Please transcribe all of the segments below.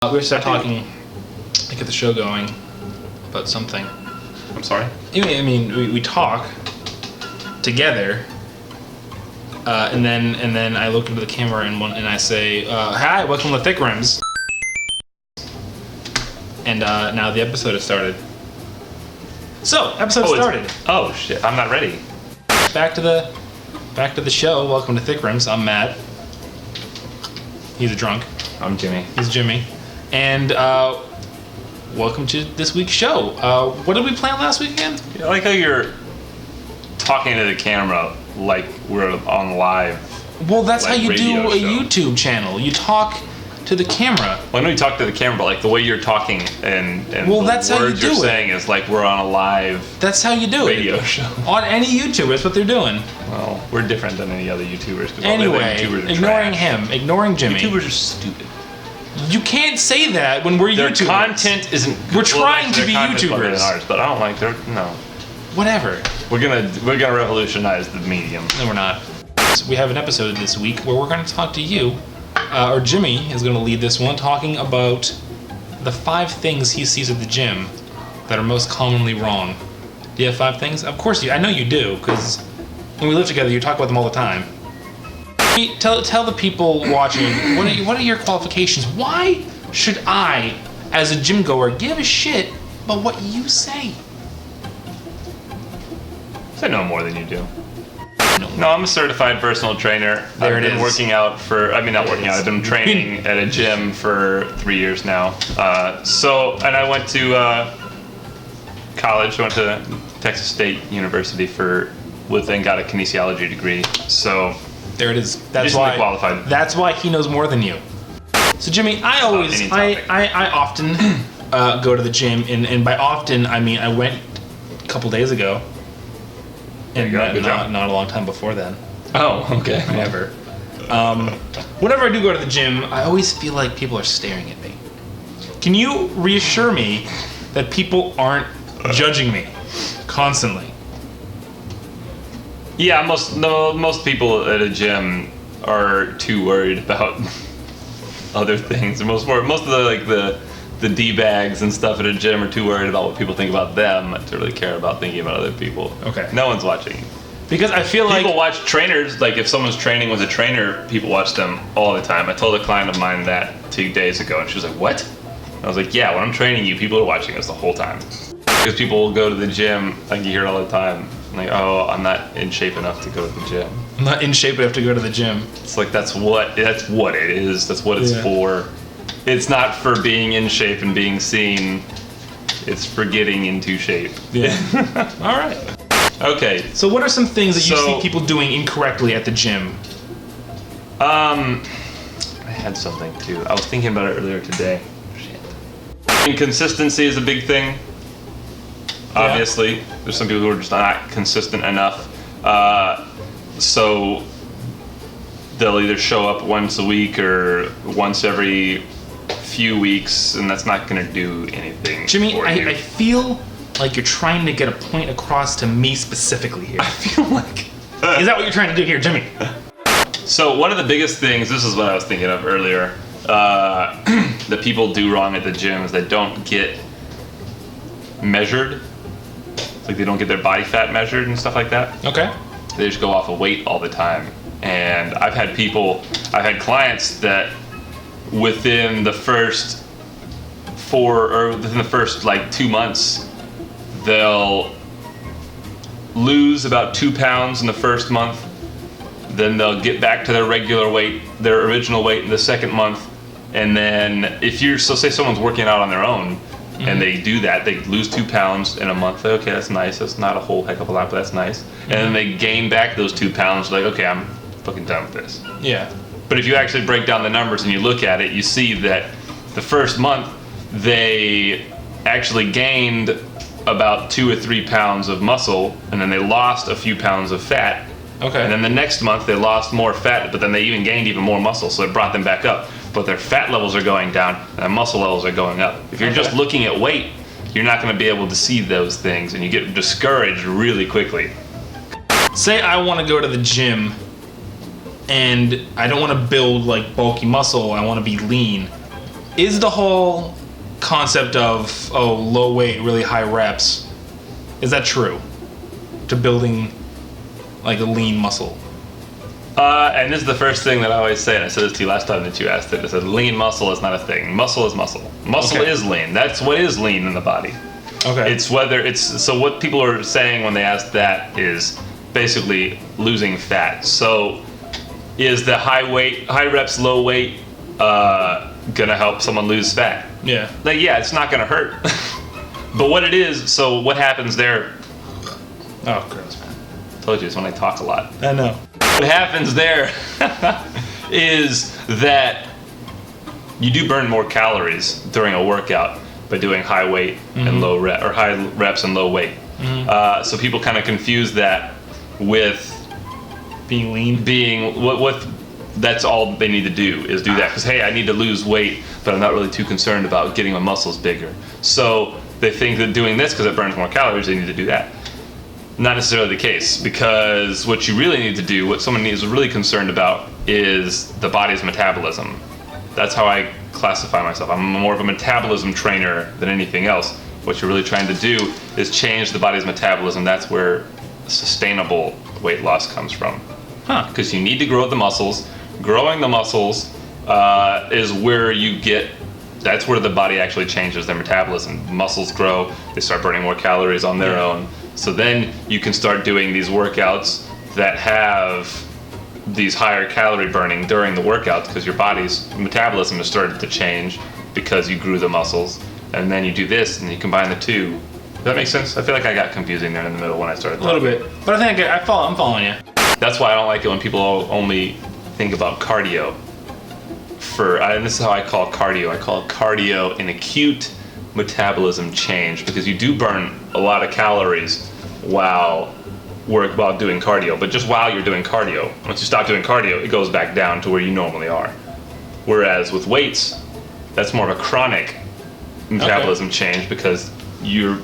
We were start talking to get the show going about something. I'm sorry? I mean, we talk together, and then I look into the camera and I say, "Hi, welcome to Thick Rims." And now the episode has started. So, episode started. Oh shit! I'm not ready. Back to the show. Welcome to Thick Rims. I'm Matt. He's a drunk. I'm Jimmy. He's Jimmy. And welcome to this week's show. What did we plan last week again? I like how you're talking to the camera like we're on live. Well, that's like how you do a show. YouTube channel. You talk to the camera. Well, I know you talk to the camera, but like the way you're talking and Well, the that's how you words do you're it. saying is like we're on a live That's how you do radio it. show. On any YouTuber, that's what they're doing. Well, we're different than any other YouTubers. 'Cause all the Anyway, other YouTubers are ignoring trash. him, ignoring Jimmy. YouTubers are stupid. You can't say that when we're Their YouTubers. content isn't. We're trying actually, to be their content's better YouTubers. than ours, but I don't like their no. Whatever. We're gonna revolutionize the medium. No, we're not. So we have an episode this week where we're going to talk to you, or Jimmy is going to lead this one, talking about the 5 things he sees at the gym that are most commonly wrong. Do you have 5 things? Of course you. I know you do, because when we live together, you talk about them all the time. Tell the people watching, what are your qualifications? Why should I, as a gym goer, give a shit about what you say? I know more than you do. No, I'm a certified personal trainer. There I've it been is. working out for, not working out, I've been training at a gym for 3 years now. And I went to college, went to Texas State University and got a kinesiology degree. So There it is. That's recently why. qualified. That's why he knows more than you. So Jimmy, I often go to the gym, and by often I mean I went a couple days ago, and There you go. Good job. not a long time before then. Oh, okay. Never. Whenever I do go to the gym, I always feel like people are staring at me. Can you reassure me that people aren't judging me constantly? Yeah, most people at a gym are too worried about other things. Most of the D-bags and stuff at a gym are too worried about what people think about them to really care about thinking about other people. Okay. No one's watching. Because I feel like People watch trainers, like if someone's training with a trainer, people watch them all the time. I told a client of mine that 2 days ago, and she was like, "What?" I was like, "Yeah, when I'm training you, people are watching us the whole time." Because people will go to the gym, like you hear it all the time, like, "Oh, I'm not in shape enough to go to the gym." I'm not in shape enough to go to the gym. It's like that's what it is. That's what it's Yeah. for. It's not for being in shape and being seen. It's for getting into shape. Yeah. All right. Okay. So what are some things that you So- see people doing incorrectly at the gym? I had something too. I was thinking about it earlier today. Shit. Inconsistency is a big thing. Obviously, there's some people who are just not consistent enough. So they'll either show up once a week or once every few weeks, and that's not going to do anything. Jimmy, for you. I feel like you're trying to get a point across to me specifically here. I feel like. Is that what you're trying to do here, Jimmy? So one of the biggest things, this is what I was thinking of earlier, that people do wrong at the gym is they don't get measured. It's like they don't get their body fat measured and stuff like that. Okay. They just go off of weight all the time. And I've had clients that within the first like 2 months, they'll lose about 2 pounds in the first month. Then they'll get back to their regular weight, their original weight in the second month. And then say someone's working out on their own and they do that, they lose 2 pounds in a month. Like, okay, that's nice. That's not a whole heck of a lot, but that's nice. And then they gain back those 2 pounds, like, okay, I'm fucking done with this. Yeah. But if you actually break down the numbers and you look at it, you see that the first month they actually gained about 2 or 3 pounds of muscle, and then they lost a few pounds of fat. Okay. And then the next month they lost more fat, but then they even gained even more muscle, so it brought them back up. But their fat levels are going down, and their muscle levels are going up. If you're just looking at weight, you're not going to be able to see those things, and you get discouraged really quickly. Say I want to go to the gym and I don't want to build like bulky muscle, I want to be lean. is the whole concept of low weight, really high reps, is that true to building like a lean muscle? And this is the first thing that I always say, and I said this to you last time that you asked it. I said lean muscle is not a thing. Muscle is muscle. Muscle Okay. is lean. That's what is lean in the body. Okay. So what people are saying when they ask that is basically losing fat. So is the high reps, low weight gonna help someone lose fat? yeah. Like, yeah, it's not gonna hurt. But what it is, so what happens there? Oh, gross, man. Told you, it's when I talk a lot. I know. What happens there is that you do burn more calories during a workout by doing high weight and low rep, or high reps and low weight. So people kind of confuse that with Being lean. being what that's all they need to do is do that, because hey, I need to lose weight, but I'm not really too concerned about getting my muscles bigger. So they think that doing this, because it burns more calories, they need to do that. Not necessarily the case, because what you really need to do, what someone is really concerned about, is the body's metabolism. That's how I classify myself. I'm more of a metabolism trainer than anything else. What you're really trying to do is change the body's metabolism. That's where sustainable weight loss comes from. Huh. Because you need to grow the muscles. Growing the muscles is where you get, that's where the body actually changes their metabolism. Muscles grow, they start burning more calories on their own. So then you can start doing these workouts that have these higher calorie burning during the workouts, because your body's metabolism has started to change because you grew the muscles. And then you do this and you combine the two. Does that make sense? I feel like I got confusing there in the middle when I started A little bit, but I think I'm following you. That's why I don't like it when people only think about cardio. And this is how I call cardio. I call cardio an acute metabolism change, because you do burn a lot of calories while doing cardio, but just while you're doing cardio. Once you stop doing cardio, it goes back down to where you normally are. Whereas with weights, that's more of a chronic metabolism change, because you're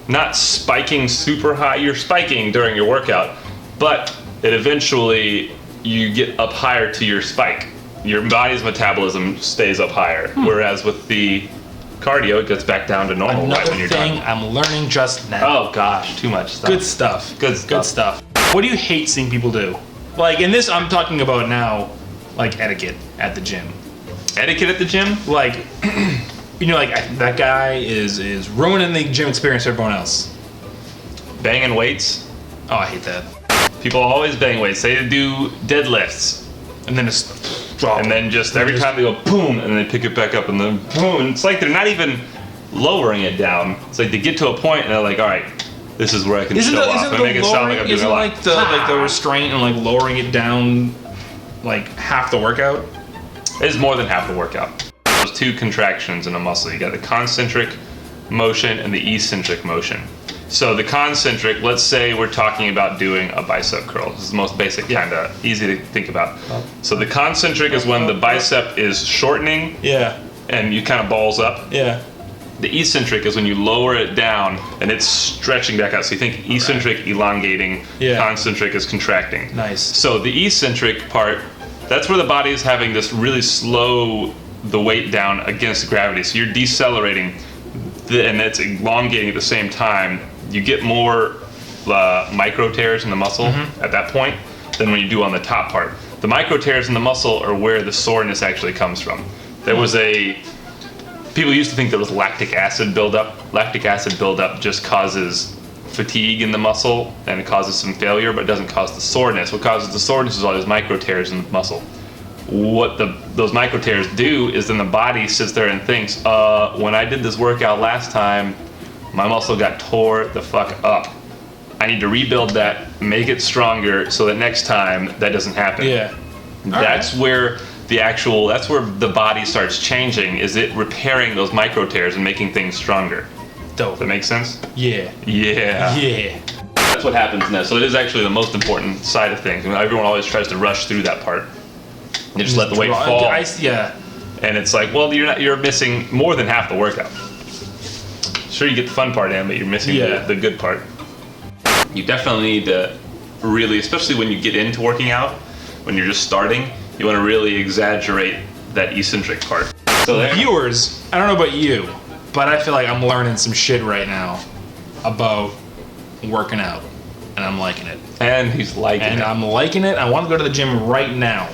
not spiking super high. You're spiking during your workout, but it eventually you get up higher to your spike. Your body's metabolism stays up higher. Whereas with the cardio, it gets back down to normal right when Another you're thing done. I'm learning just now. Oh gosh, too much stuff. Good stuff. Good stuff. Good stuff. What do you hate seeing people do? Like, in this, I'm talking about now, like etiquette at the gym. Etiquette at the gym? Like, you know, like that guy is ruining the gym experience for everyone else. Banging weights. Oh, I hate that. People always bang weights. They do deadlifts, And then just drop. and then just every time they go boom, and they pick it back up, and then boom. And it's like they're not even lowering it down. It's like they get to a point, and they're like, all right, this is where I can show off and make it sound like I'm doing a lot. like the restraint and like lowering it down like half the workout? It's more than half the workout. There's two contractions in a muscle. You got the concentric motion and the eccentric motion. So the concentric, let's say we're talking about doing a bicep curl. This is the most basic, kind of easy to think about. So the concentric is when the bicep is shortening Yeah. and you kind of balls up. Yeah. The eccentric is when you lower it down and it's stretching back out. So you think eccentric elongating, Yeah. concentric is contracting. Nice. So the eccentric part, that's where the body is having this really slow the weight down against gravity. So you're decelerating and it's elongating at the same time. You get more micro tears in the muscle at that point than when you do on the top part. The micro tears in the muscle are where the soreness actually comes from. People used to think there was lactic acid buildup. Lactic acid buildup just causes fatigue in the muscle and it causes some failure, but it doesn't cause the soreness. What causes the soreness is all these micro tears in the muscle. What those micro tears do is then the body sits there and thinks, when I did this workout last time, my muscle got tore the fuck up. I need to rebuild that, make it stronger so that next time that doesn't happen. Yeah. That's where that's where the body starts changing, is it repairing those micro tears and making things stronger. Dope. Does that make sense? Yeah. Yeah. Yeah. That's what happens next. So it is actually the most important side of things. I mean, everyone always tries to rush through that part. You just let the weight fall. Yeah. And it's like, well, you're missing more than half the workout. Sure, you get the fun part in, but you're missing the good part. You definitely need to really, especially when you get into working out, when you're just starting, you want to really exaggerate that eccentric part. Still there? Viewers, I don't know about you, but I feel like I'm learning some shit right now about working out, and I'm liking it. And he's liking And it. I'm liking it. I want to go to the gym right now.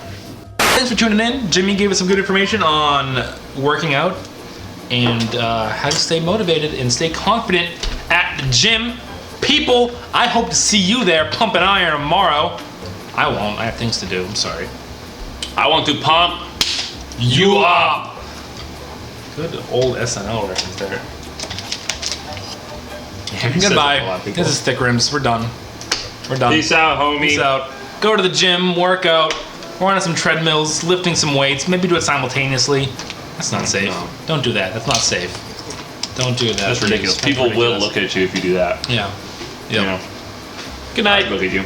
Thanks for tuning in. Jimmy gave us some good information on working out and how to stay motivated and stay confident at the gym. People, I hope to see you there pumping iron tomorrow. I won't. I have things to do. I'm sorry. I want to pump you up. Good old SNL reference there. He says that to a lot Goodbye. of people. This is Thick Rims. We're done. We're done. Peace out, homie. Peace out. Go to the gym, work out. We're on some treadmills, lifting some weights. Maybe do it simultaneously. That's not safe. No. Don't do that. That's not safe. Don't do that. That's ridiculous. That's People will ridiculous. look at you if you do that. Yeah. You Yep. know, Good night. look at you.